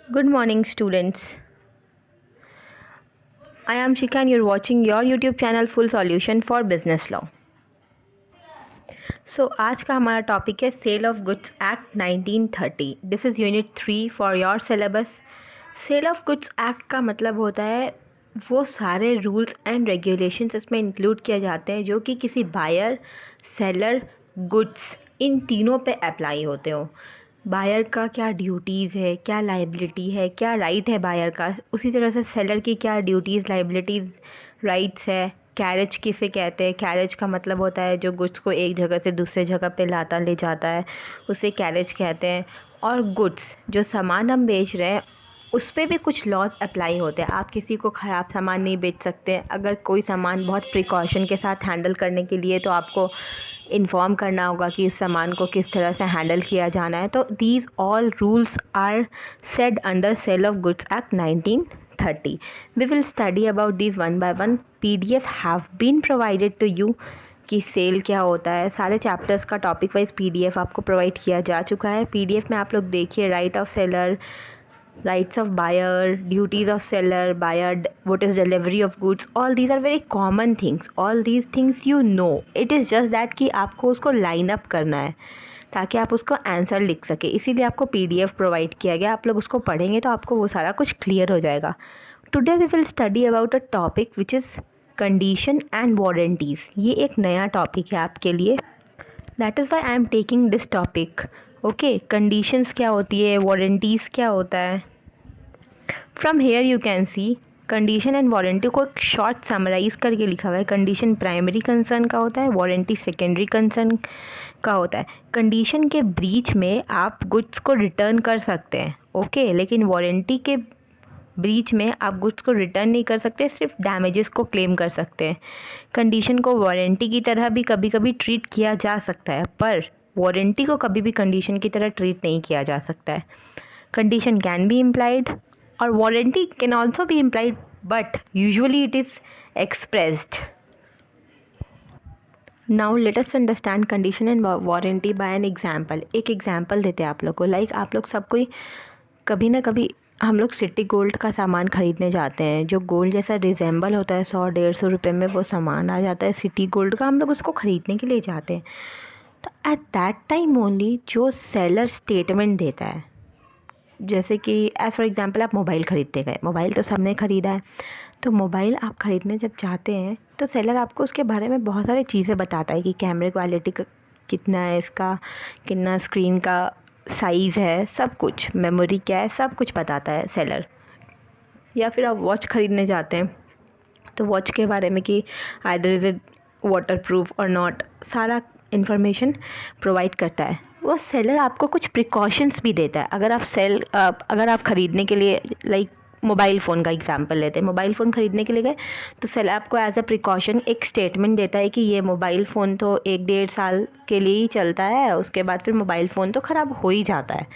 Good morning, students. I am Shika and you're watching your YouTube channel Full Solution for Business Law. So आज का हमारा topic है sale of goods act 1930. This is unit 3 for your syllabus. Sale of goods act का मतलब होता है वो सारे रूल्स एंड रेगुलेशंस इसमें इंक्लूड किए जाते हैं जो कि किसी बायर, सेलर, गुड्स इन तीनों पे अप्लाई होते हो. बायर का क्या ड्यूटीज़ है, क्या लाइबिलिटी है, क्या राइट है बायर का, उसी तरह से सेलर की क्या ड्यूटीज़, लाइबिलिटीज़, राइट्स है. कैरेज किसे कहते हैं? कैरेज का मतलब होता है जो गुड्स को एक जगह से दूसरे जगह पे लाता ले जाता है, उसे कैरेज कहते हैं. और गुड्स जो सामान हम बेच रहे हैं उस पर भी कुछ लॉज अप्लाई होते हैं. आप किसी को ख़राब सामान नहीं बेच सकते. अगर कोई सामान बहुत प्रिकॉशन के साथ हैंडल करने के लिए तो आपको इन्फॉर्म करना होगा कि इस सामान को किस तरह से हैंडल किया जाना है. तो these all rules are said under sale of goods act 1930. We will study about these one by one. PDF have been provided to you कि सेल क्या होता है. सारे चैप्टर्स का टॉपिक वाइज PDF आपको प्रोवाइड किया जा चुका है. PDF में आप लोग देखिए right of seller, rights of buyer, duties of seller, buyer, what is delivery of goods, all these are very common things. All these things you know. It is just that कि आपको उसको line up करना है ताकि आप उसको answer लिख सके. इसीलिए आपको PDF प्रोवाइड किया गया. आप लोग उसको पढ़ेंगे तो आपको वो सारा कुछ क्लियर हो जाएगा. Today we will study about a topic which is condition and warranties. ये एक नया टॉपिक है आपके लिए. That is why I am taking this topic. Okay, conditions क्या होती है, वारंटीज़ क्या होता है. From here you can see condition and warranty को एक शॉर्ट समराइज़ करके लिखा हुआ है. कंडीशन प्राइमरी कंसर्न का होता है, वारंटी सेकेंडरी कंसर्न का होता है. कंडीशन के ब्रीच में आप गुड्स को रिटर्न कर सकते हैं, ओके, लेकिन वारंटी के ब्रीच में आप गुड्स को रिटर्न नहीं कर सकते, सिर्फ डैमेजेस को क्लेम कर सकते हैं. कंडीशन को वारंटी की तरह भी कभी कभी ट्रीट किया जा सकता है, पर वारंटी को कभी भी कंडीशन की तरह ट्रीट नहीं किया जा सकता है. कंडीशन कैन बी इम्प्लाइड और warranty can also be implied, but usually it is expressed. Now let us understand condition and warranty by an example. एक एग्जाम्पल देते हैं आप लोग को. लाइक आप लोग सब कोई कभी ना कभी हम लोग सिटी गोल्ड का सामान ख़रीदने जाते हैं. जो गोल्ड जैसा रिजेंबल होता है, 100-150 रुपये में वो सामान आ जाता है सिटी गोल्ड का. हम लोग उसको ख़रीदने के लिए जाते हैं. तो एट दैट टाइम ओनली जो सेलर स्टेटमेंट देता है, जैसे कि एज़ फॉर एग्जांपल आप मोबाइल ख़रीदते गए. मोबाइल तो सबने ख़रीदा है. तो मोबाइल आप ख़रीदने जब जाते हैं तो सेलर आपको उसके बारे में बहुत सारी चीज़ें बताता है कि कैमरे क्वालिटी कितना है इसका, कितना स्क्रीन का साइज़ है, सब कुछ, मेमोरी क्या है, सब कुछ बताता है सेलर. या फिर आप वॉच ख़रीदने जाते हैं तो वॉच के बारे में कि either is it water proof और नॉट, सारा इन्फॉर्मेशन प्रोवाइड करता है. वो सेलर आपको कुछ प्रिकॉशंस भी देता है. अगर आप ख़रीदने के लिए, लाइक मोबाइल फ़ोन का एग्जांपल लेते हैं. मोबाइल फ़ोन ख़रीदने के लिए गए तो सेलर आपको एज अ प्रिकॉशन एक स्टेटमेंट देता है कि ये मोबाइल फ़ोन तो 1-1.5 साल के लिए ही चलता है, उसके बाद फिर मोबाइल फ़ोन तो ख़राब हो ही जाता है.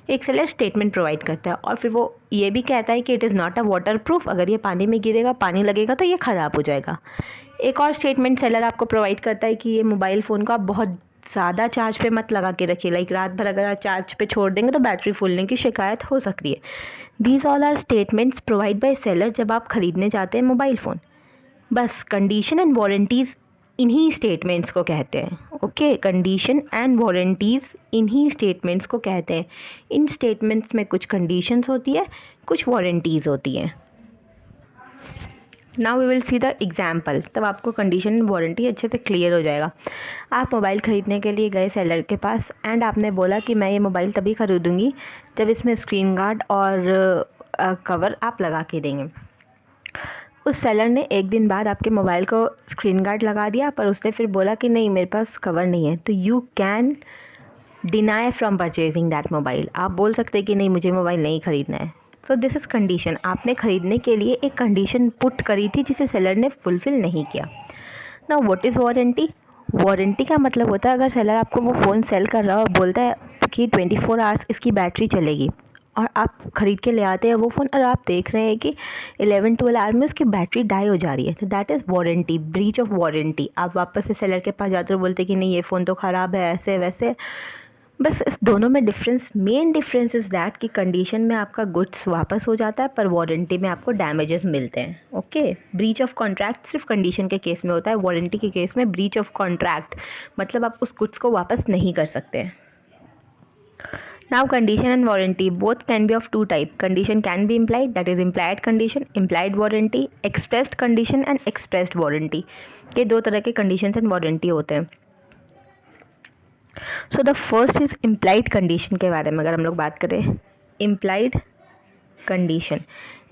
एक सेलर स्टेटमेंट प्रोवाइड करता है और फिर वो ये भी कहता है कि it is not a water proof. अगर ये पानी में गिरेगा, पानी लगेगा तो ये ख़राब हो जाएगा. एक और स्टेटमेंट सेलर आपको प्रोवाइड करता है कि ये मोबाइल फ़ोन को आप बहुत ज़्यादा चार्ज पे मत लगा के रखिए. लाइक रात भर अगर आप चार्ज पे छोड़ देंगे तो बैटरी फूलने की शिकायत हो सकती है. These all are statements provide by seller जब आप ख़रीदने जाते हैं मोबाइल फ़ोन. बस कंडीशन एंड वारंटीज़ इन्हीं स्टेटमेंट्स को कहते हैं. ओके, कंडीशन एंड वारंटीज़ इन्हीं स्टेटमेंट्स को कहते हैं. इन स्टेटमेंट्स में कुछ कंडीशंस होती है, कुछ वारंटीज़ होती हैं. Now we will see the example. तब आपको कंडीशन एंड वारंटी अच्छे से क्लियर हो जाएगा. आप मोबाइल ख़रीदने के लिए गए सेलर के पास एंड आपने बोला कि मैं ये मोबाइल तभी ख़रीदूँगी जब इसमें स्क्रीन गार्ड और कवर आप लगा के देंगे. उस सेलर ने एक दिन बाद आपके मोबाइल को स्क्रीन गार्ड लगा दिया, पर उसने फिर बोला कि नहीं मेरे पास कवर नहीं है. तो you can deny from purchasing that mobile. आप बोल सकते हैं कि नहीं मुझे मोबाइल नहीं ख़रीदना है. So this is condition. आपने ख़रीदने के लिए एक कंडीशन पुट करी थी जिसे सेलर ने फुलफ़िल नहीं किया. Now what is warranty. Warranty का मतलब होता है अगर सेलर आपको वो फ़ोन सेल कर रहा है और बोलता है कि 24 आवर्स इसकी बैटरी चलेगी और आप ख़रीद के ले आते हैं वो फ़ोन और आप देख रहे हैं कि 11-12 आवर में उसकी बैटरी डाई हो जा रही है, तो that is warranty, breach of warranty. आप वापस से सेलर के पास जाते हो, बोलते कि नहीं ये फ़ोन तो ख़राब है, ऐसे वैसे, बस इस दोनों में difference, main difference is that कि कंडीशन में आपका गुड्स वापस हो जाता है पर वारंटी में आपको डैमेजेस मिलते हैं। ओके, ब्रीच ऑफ कॉन्ट्रैक्ट सिर्फ कंडीशन के केस में होता है, वारंटी के केस में ब्रीच ऑफ कॉन्ट्रैक्ट मतलब आप उस गुड्स को वापस नहीं कर सकते हैं। Now condition and warranty both can be of two type. Condition can be implied, that is implied condition, implied warranty, expressed condition and expressed warranty. ये दो तरह के conditions and warranty होते हैं। So the first is implied condition के बारे में अगर हम लोग बात करें। इम्प्लाइड कंडीशन,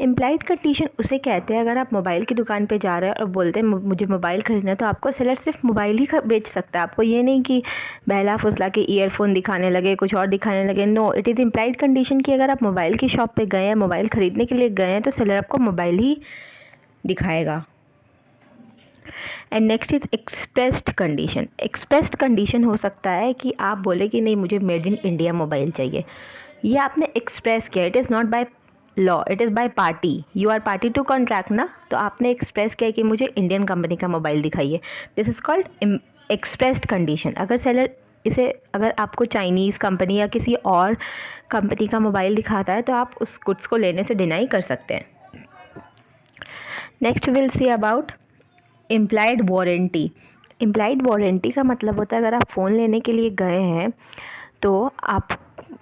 इम्प्लाइड कंडीशन उसे कहते हैं अगर आप मोबाइल की दुकान पे जा रहे हैं और बोलते हैं मुझे मोबाइल ख़रीदना है, तो आपको सेलर सिर्फ मोबाइल ही बेच सकता है, आपको ये नहीं कि बहला फुसला के ईयरफोन दिखाने लगे, कुछ और दिखाने लगे। No, it is implied condition कि अगर आप मोबाइल की शॉप पे गए हैं, मोबाइल ख़रीदने के लिए गए हैं, तो सेलर आपको मोबाइल ही दिखाएगा। And next is expressed condition. Expressed condition हो सकता है कि आप बोले कि नहीं मुझे मेड इन इंडिया मोबाइल चाहिए, ये आपने एक्सप्रेस किया, it is not by law, it is by party, you are party to contract ना, तो आपने एक्सप्रेस किया कि मुझे इंडियन कंपनी का मोबाइल दिखाइए, this is called expressed condition. अगर सेलर इसे अगर आपको चाइनीज़ कंपनी या किसी और कंपनी का मोबाइल दिखाता है तो आप उस गुड्स को लेने से डिनाई कर सकते हैं। Next will see about implied warranty. Implied warranty का मतलब होता है अगर आप फ़ोन लेने के लिए गए हैं तो आप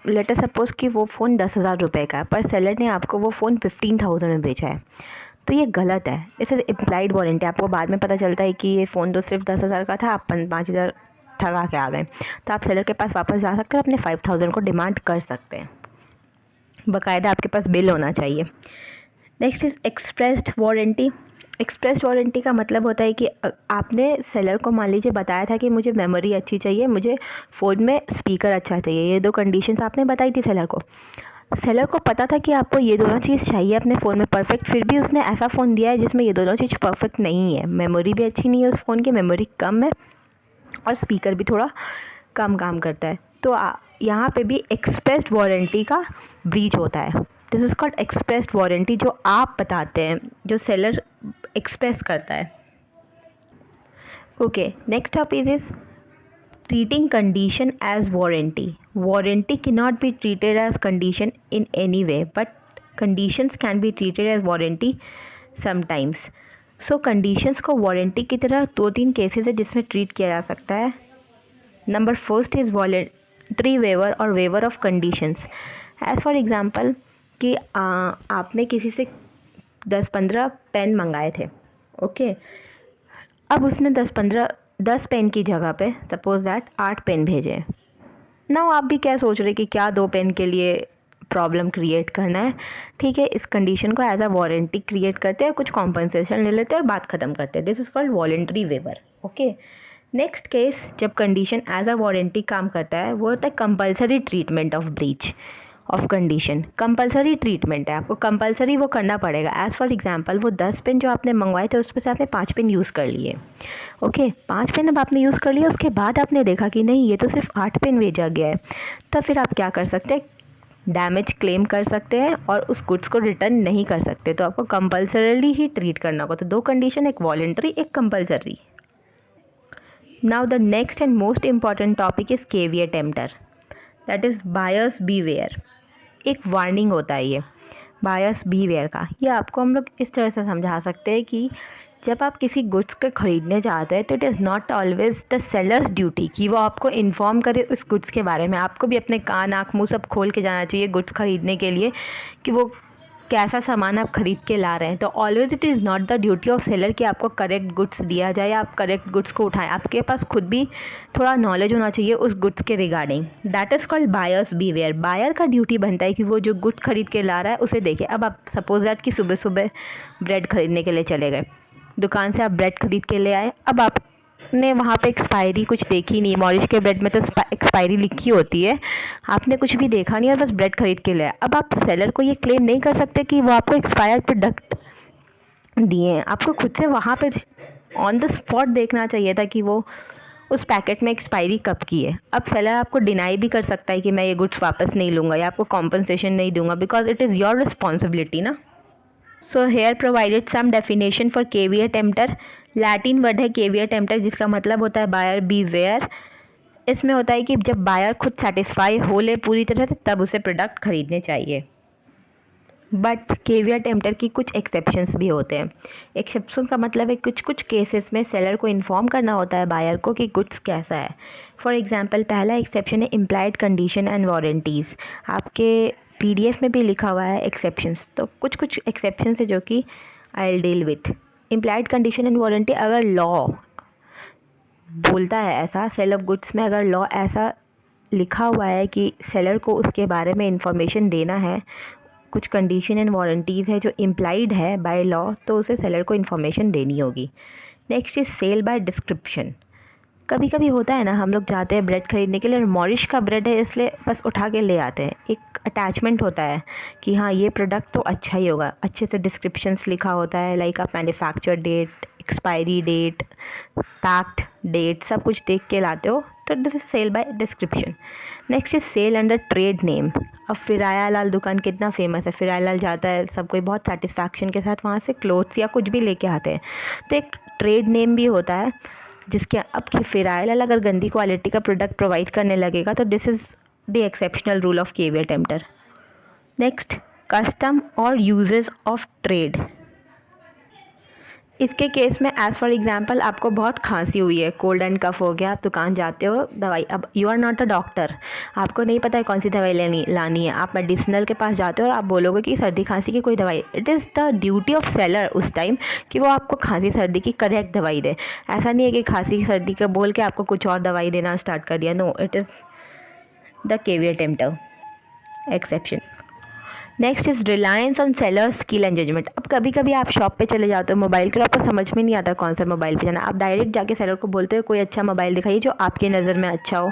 लेटर सपोज़ कि वो फ़ोन 10,000 रुपये का है पर सेलर ने आपको वो फ़ोन 15,000 में बेचा है, तो ये गलत है। इसे इम्प्लाइड वारंटी, आपको बाद में पता चलता है कि ये फ़ोन तो सिर्फ 10,000 का था, आप 5,000 ठगा के आ गए, तो आप सेलर के पास वापस जा सकते हैं, अपने 5,000 को डिमांड कर सकते हैं, बाकायदा आपके पास बिल होना चाहिए। Next is expressed warranty. Express warranty का मतलब होता है कि आपने सेलर को मान लीजिए बताया था कि मुझे मेमोरी अच्छी चाहिए, मुझे फ़ोन में स्पीकर अच्छा चाहिए, ये दो कंडीशंस आपने बताई थी सेलर को। सेलर को पता था कि आपको ये दोनों चीज़ चाहिए अपने फ़ोन में परफेक्ट, फिर भी उसने ऐसा फ़ोन दिया है जिसमें ये दोनों चीज़ परफेक्ट नहीं है, मेमोरी भी अच्छी नहीं है उस फ़ोन की, मेमोरी कम है और स्पीकर भी थोड़ा कम काम करता है, तो यहाँ पे भी एक्सप्रेस्ड वारंटी का ब्रीच होता है। This is called expressed warranty, जो आप बताते हैं, जो सेलर एक्सप्रेस करता है। Okay, next topic is treating condition as warranty. Warranty can not be treated as condition in any way, but conditions can be treated as warranty sometimes. So conditions को warranty की तरह 2-3 cases है जिसमें treat किया जा सकता है। Number first is voluntary waiver और waiver of conditions. As for example कि आपने किसी से 10-15 पेन मंगाए थे, ओके, अब उसने 10 पेन की जगह पे सपोज दैट 8 पेन भेजे। ना आप भी क्या सोच रहे कि क्या 2 पेन के लिए प्रॉब्लम क्रिएट करना है, ठीक है, इस कंडीशन को एज अ वारंटी क्रिएट करते हैं, कुछ कॉम्पनसेशन ले लेते हैं और बात ख़त्म करते हैं। This is called voluntary waiver. Okay, next case जब कंडीशन एज अ वारंटी काम करता है वो होता है compulsory treatment of breach of condition. Compulsory treatment है, आपको कंपलसरी वो करना पड़ेगा। एज़ फॉर एग्जांपल वो 10 पेन जो आपने मंगवाए थे उसमें से आपने 5 पेन यूज़ कर लिए, ओके, 5 पेन अब आपने यूज़ कर लिया, उसके बाद आपने देखा कि नहीं ये तो सिर्फ 8 पेन भेजा गया है, तब फिर आप क्या कर सकते हैं, डैमेज क्लेम कर सकते हैं और उस गुड्स को रिटर्न नहीं कर सकते, तो आपको कंपलसरीली ही ट्रीट करना होगा। तो 2 कंडीशन, एक वॉलेंट्री एक compulsory. Now the next and most important topic is caviar tempter, that is buyers beware. एक वार्निंग होता है ये बायर्स बीवेयर का, ये आपको हम लोग इस तरह से समझा सकते हैं कि जब आप किसी गुड्स को ख़रीदने जाते हैं तो it is not always the sellers duty कि वो आपको इन्फॉर्म करे उस गुड्स के बारे में। आपको भी अपने कान आँख मुँह सब खोल के जाना चाहिए गुड्स ख़रीदने के लिए कि वो कैसा सामान आप ख़रीद के ला रहे हैं। तो always it is not the duty of seller कि आपको करेक्ट गुड्स दिया जाए या आप करेक्ट गुड्स को उठाएं, आपके पास खुद भी थोड़ा नॉलेज होना चाहिए उस गुड्स के regarding. That is called buyers beware. Buyer का ड्यूटी बनता है कि वो जो गुड्स खरीद के ला रहा है उसे देखे। अब आप सपोज दैट कि सुबह सुबह ब्रेड खरीदने के लिए चले गए, दुकान से आप ब्रेड खरीद के ले आए, अब आपने वहाँ पे एक्सपायरी कुछ देखी नहीं, मॉरिश के ब्रेड में तो एक्सपायरी लिखी होती है, आपने कुछ भी देखा नहीं और बस ब्रेड खरीद के ले आए। अब आप सेलर को ये क्लेम नहीं कर सकते कि वो आपको एक्सपायर्ड प्रोडक्ट दिए हैं, आपको खुद से वहाँ पे ऑन द स्पॉट देखना चाहिए था कि वो उस पैकेट में एक्सपायरी कब की है। अब सेलर आपको डिनाई भी कर सकता है कि मैं ये गुड्स वापस नहीं लूँगा या आपको कॉम्पनसेशन नहीं दूंगा, because it is your responsibility ना। So here provided some definition for caveat emptor. Latin word है केवियर टेम्पटर जिसका मतलब होता है बायर बी वेयर। इसमें होता है कि जब बायर खुद सेटिस्फाई हो ले पूरी तरह से तब उसे प्रोडक्ट खरीदने चाहिए। बट केवियर टेम्प्टर की कुछ एक्सेप्शंस भी होते हैं। एक्सेप्शन का मतलब है कुछ कुछ केसेस में सेलर को इन्फॉर्म करना होता है बायर को कि गुड्स कैसा है। फॉर एग्जांपल पहला एक्सेप्शन है इम्प्लाइड कंडीशन एंड वारंटीज़। आपके पीडीएफ में भी लिखा हुआ है एक्सेप्शंस, तो कुछ कुछ एक्सेप्शंस है जो कि I will deal with. Implied condition and warranty, अगर लॉ बोलता है ऐसा, सेल ऑफ गुड्स में अगर लॉ ऐसा लिखा हुआ है कि सेलर को उसके बारे में इंफॉर्मेशन देना है, कुछ कंडीशन एंड वारंटीज़ है जो इम्प्लाइड है बाय लॉ, तो उसे सेलर को इन्फॉर्मेशन देनी होगी। Next is sale by description. कभी कभी होता है ना, हम लोग जाते हैं ब्रेड खरीदने के लिए और मॉरिश का ब्रेड है इसलिए बस उठा के ले आते हैं। एक अटैचमेंट होता है कि हाँ ये प्रोडक्ट तो अच्छा ही होगा, अच्छे से डिस्क्रिप्शंस लिखा होता है, लाइक आप manufacture date, expiry date, packed date, सब कुछ देख के लाते हो, तो this is sale by description. Next is sale under trade name. अब फिराया लाल दुकान कितना फेमस है, फिराया लाल जाता है सब कोई बहुत सेटिस्फैक्शन के साथ वहाँ से क्लोथ्स या कुछ भी लेके आते हैं, तो एक ट्रेड नेम भी होता है जिसके अब कि फिराया लाल अगर गंदी क्वालिटी का प्रोडक्ट प्रोवाइड करने लगेगा तो this is the exceptional rule of caveat emptor. Next, custom और यूजेस ऑफ ट्रेड। इसके केस में एज़ फॉर एग्जांपल आपको बहुत खांसी हुई है, कोल्ड एंड कफ हो गया, आप दुकान जाते हो दवाई, अब you are not a doctor, आपको नहीं पता है कौन सी दवाई लानी है, आप मेडिसिनल के पास जाते हो और आप बोलोगे कि सर्दी खांसी की कोई दवाई। It is the duty of seller उस टाइम कि वो आपको खांसी सर्दी की करेक्ट दवाई दे। ऐसा नहीं है कि खांसी सर्दी का बोल के आपको कुछ और दवाई देना स्टार्ट कर दिया। No, it is the caveat emptor exception. Next is reliance on seller skill and judgement. अब कभी कभी आप शॉप पे चले जाते हो मोबाइल के, आपको समझ में नहीं आता कौन सा मोबाइल पे जाना, आप डायरेक्ट जाके सेलर को बोलते हो कोई अच्छा मोबाइल दिखाइए जो आपके नज़र में अच्छा हो,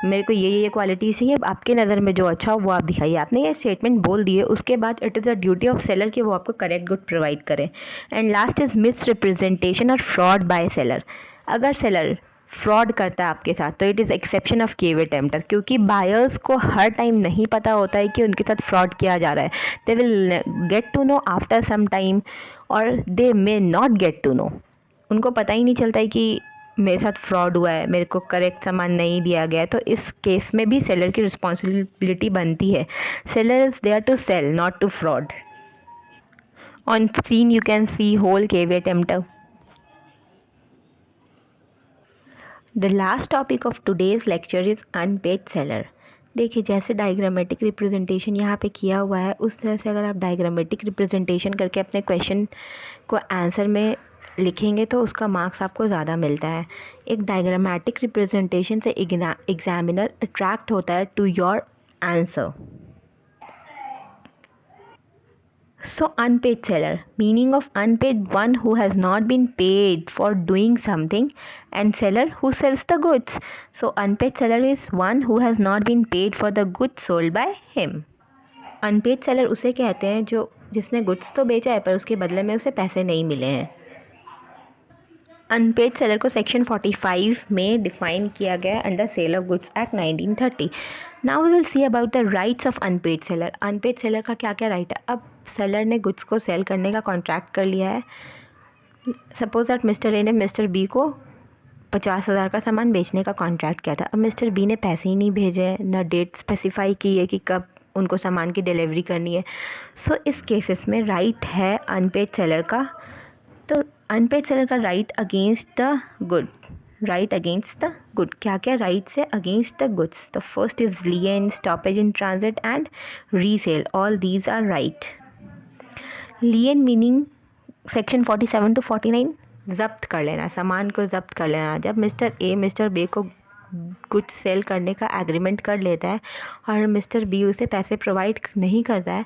मेरे को ये क्वालिटी चाहिए, आपके नज़र में जो अच्छा हो वो आप दिखाइए। आपने ये स्टेटमेंट बोल दिए, उसके बाद it is a duty of seller कि वो आपको करेक्ट गुड प्रोवाइड करे। And last is misrepresentation और फ्रॉड बाय सेलर। अगर सेलर फ्रॉड करता है आपके साथ तो it is exception of caveat emptor, क्योंकि बायर्स को हर टाइम नहीं पता होता है कि उनके साथ फ्रॉड किया जा रहा है। They will get to know after some time और they may not get to know. उनको पता ही नहीं चलता है कि मेरे साथ फ्रॉड हुआ है, मेरे को करेक्ट सामान नहीं दिया गया है, तो इस केस में भी सेलर की रिस्पॉन्सिबिलिटी बनती है। Seller is there to sell, not to fraud. On screen you can see whole caveat emptor. The last topic of today's lecture is unpaid seller. देखिए जैसे डायग्रामेटिक रिप्रेजेंटेशन यहाँ पे किया हुआ है उस तरह से अगर आप डायग्रामेटिक रिप्रेजेंटेशन करके अपने क्वेश्चन को आंसर में लिखेंगे तो उसका मार्क्स आपको ज़्यादा मिलता है। एक डायग्रामेटिक रिप्रेजेंटेशन से एग्जामिनर अट्रैक्ट होता है to your answer. So unpaid seller, meaning of unpaid, one who has not been paid for doing something, and seller who sells the goods. So unpaid seller is one who has not been paid for the goods sold by him. Unpaid seller उसे कहते हैं जो जिसने goods तो बेचा है पर उसके बदले में उसे पैसे नहीं मिले हैं। अनपेड सेलर को सेक्शन 45 में डिफाइन किया गया है under sale of goods act 1930। Now we will see about the rights of unpaid seller. Unpaid seller का क्या क्या राइट है। अब सेलर ने गुड्स को सेल करने का कॉन्ट्रैक्ट कर लिया है। सपोज दैट मिस्टर ए ने मिस्टर बी को 50,000 का सामान बेचने का कॉन्ट्रैक्ट किया था। अब मिस्टर बी ने पैसे ही नहीं भेजे, ना डेट स्पेसिफाई की है कि कब उनको सामान की डिलीवरी करनी है। सो इस केसेस में राइट है अनपेड सेलर का। तो अनपेड सेलर का right against the good, right against the good, क्या क्या राइट्स है against the goods. The first is lien, stoppage in transit and resale, all these are right. Lien meaning section 47 to 49, जब्त कर लेना, सामान को जब्त कर लेना। जब मिस्टर ए मिस्टर बी को गुड्स सेल करने का एग्रीमेंट कर लेता है और मिस्टर बी उसे पैसे प्रोवाइड नहीं करता है,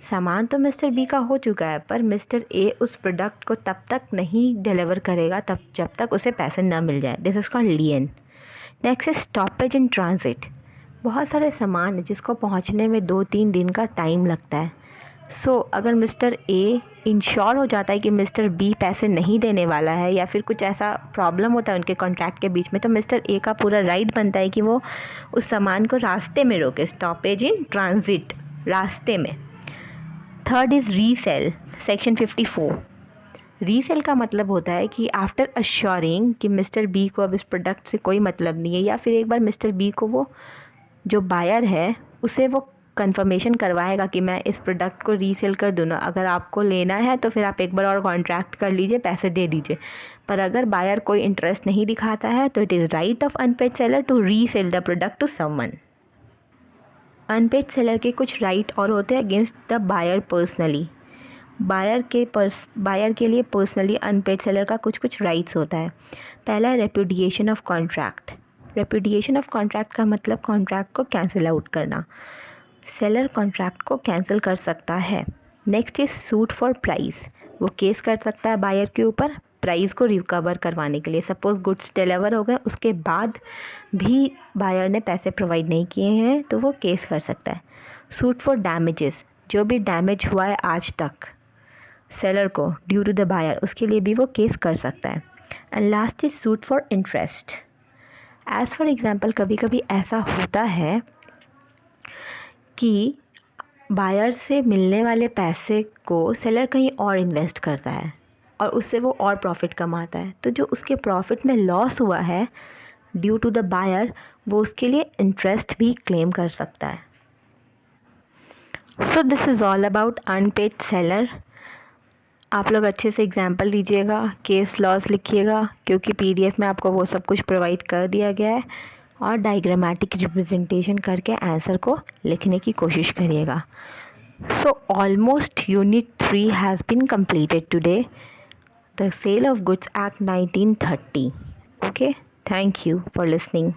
सामान तो मिस्टर बी का हो चुका है पर मिस्टर ए उस प्रोडक्ट को तब तक नहीं डिलीवर करेगा तब जब तक उसे पैसे ना मिल जाए। This is called lien. Next is stoppage in transit. बहुत सारे सामान जिसको पहुंचने में 2-3 दिन का टाइम लगता है। अगर मिस्टर ए इंश्योर हो जाता है कि मिस्टर बी पैसे नहीं देने वाला है या फिर कुछ ऐसा प्रॉब्लम होता है उनके कॉन्ट्रैक्ट के बीच में, तो मिस्टर ए का पूरा राइट बनता है कि वो उस सामान को रास्ते में रोके। स्टॉपेज इन ट्रांजिट, रास्ते में। Third is resale, section 54। Resale का मतलब होता है कि आफ्टर अश्योरिंग कि मिस्टर बी को अब इस प्रोडक्ट से कोई मतलब नहीं है, या फिर एक बार मिस्टर बी को वो जो बायर है उसे वो कंफर्मेशन करवाएगा कि मैं इस प्रोडक्ट को रीसेल कर दूँ ना, अगर आपको लेना है तो फिर आप एक बार और कॉन्ट्रैक्ट कर लीजिए, पैसे दे दीजिए। पर अगर बायर कोई इंटरेस्ट नहीं दिखाता है तो it is right of unpaid seller to resale the product to someone. Unpaid seller के कुछ राइट और होते हैं against the buyer personally. Buyer के लिए पर्सनली अनपेड सेलर का कुछ राइट्स होता है। पहला है repudiation of contract. Repudiation of contract का मतलब कॉन्ट्रैक्ट को कैंसिल आउट करना। सेलर कॉन्ट्रैक्ट को कैंसिल कर सकता है। Next is suit for price. वो केस कर सकता है बायर के ऊपर प्राइस को रिकवर करवाने के लिए। सपोज़ गुड्स डिलीवर हो गए, उसके बाद भी बायर ने पैसे प्रोवाइड नहीं किए हैं तो वो केस कर सकता है। सूट फॉर डैमेजेस, जो भी डैमेज हुआ है आज तक सेलर को ड्यू टू द बायर, उसके लिए भी वो केस कर सकता है। And last is suit for interest. As for example कभी कभी ऐसा होता है कि बायर से मिलने वाले पैसे को सेलर कहीं और इन्वेस्ट करता है और उससे वो और प्रॉफिट कमाता है, तो जो उसके प्रॉफिट में लॉस हुआ है ड्यू टू द बायर, वो उसके लिए इंटरेस्ट भी क्लेम कर सकता है। So this is all about unpaid seller. आप लोग अच्छे से एग्जाम्पल दीजिएगा, केस लॉस लिखिएगा, क्योंकि पीडीएफ में आपको वो सब कुछ प्रोवाइड कर दिया गया है, और डायग्रामेटिक रिप्रेजेंटेशन करके आंसर को लिखने की कोशिश करिएगा। So almost unit 3 has been completed today, the Sale of Goods Act 1930. Okay, thank you for listening.